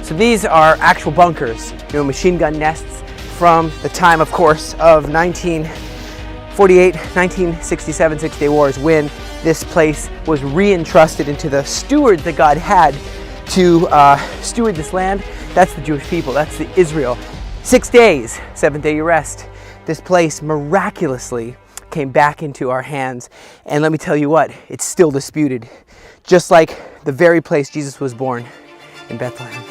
So these are actual bunkers, machine gun nests from the time, of course, of 1948, 1967, Six-Day Wars, when this place was re-entrusted into the stewards that God had to steward this land. That's the Jewish people, that's the Israel. 6 days, seventh day you rest. This place miraculously came back into our hands. And let me tell you what, it's still disputed. Just like the very place Jesus was born, in Bethlehem.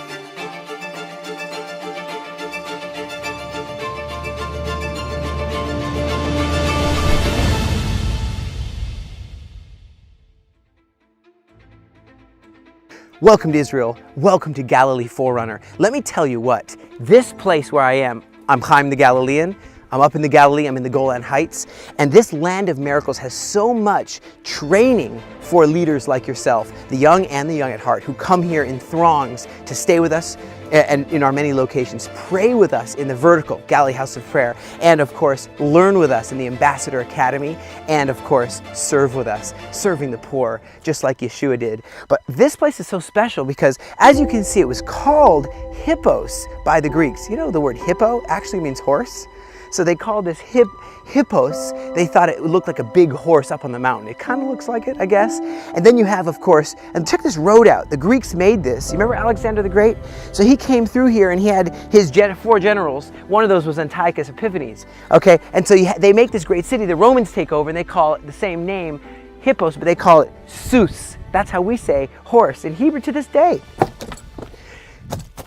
Welcome to Israel. Welcome to Galilee Forerunner. Let me tell you what, this place where I am, I'm Chaim the Galilean. I'm up in the Galilee, I'm in the Golan Heights, and this land of miracles has so much training for leaders like yourself, the young and the young at heart, who come here in throngs to stay with us and in our many locations, pray with us in the vertical Galilee House of Prayer, and of course, learn with us in the Ambassador Academy, and of course, serve with us, serving the poor, just like Yeshua did. But this place is so special because, as you can see, it was called Hippos by the Greeks. You know, the word hippo actually means horse. So they called this Hippos. They thought it looked like a big horse up on the mountain. It kind of looks like it, I guess. And then you have, of course, and check this road out. The Greeks made this. You remember Alexander the Great? So he came through here and he had his four generals. One of those was Antiochus Epiphanes. Okay, and so they make this great city. The Romans take over and they call it the same name, Hippos, but they call it Sus. That's how we say horse in Hebrew to this day.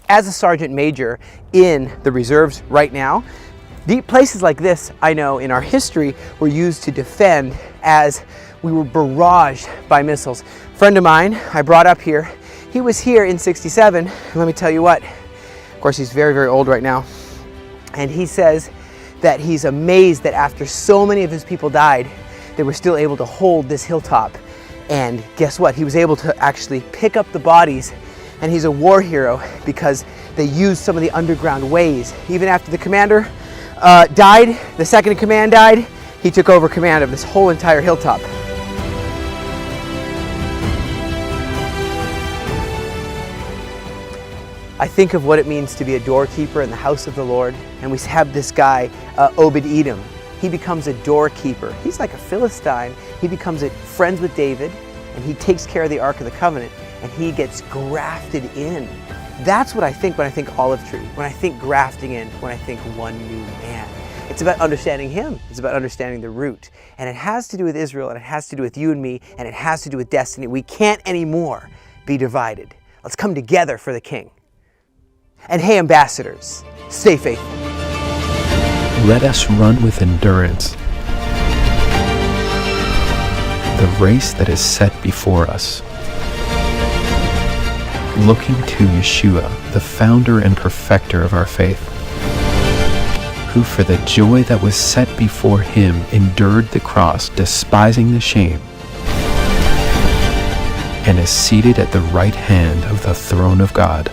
As a sergeant major in the reserves right now, the places like this, I know, in our history, were used to defend as we were barraged by missiles. A friend of mine I brought up here, he was here in 67, and let me tell you what, of course he's very, very old right now, and he says that he's amazed that after so many of his people died, they were still able to hold this hilltop. And guess what? He was able to actually pick up the bodies, and he's a war hero because they used some of the underground ways. Even after the commander died, the second in command died, he took over command of this whole entire hilltop. I think of what it means to be a doorkeeper in the house of the Lord, and we have this guy, Obed-Edom. He becomes a doorkeeper. He's like a Philistine. He becomes friends with David, and he takes care of the Ark of the Covenant, and he gets grafted in. That's what I think when I think olive tree, when I think grafting in, when I think one new man. It's about understanding him. It's about understanding the root. And it has to do with Israel, and it has to do with you and me, and it has to do with destiny. We can't anymore be divided. Let's come together for the King. And hey, ambassadors, stay faithful. Let us run with endurance the race that is set before us, looking to Yeshua, the founder and perfecter of our faith, who for the joy that was set before him endured the cross, despising the shame, and is seated at the right hand of the throne of God.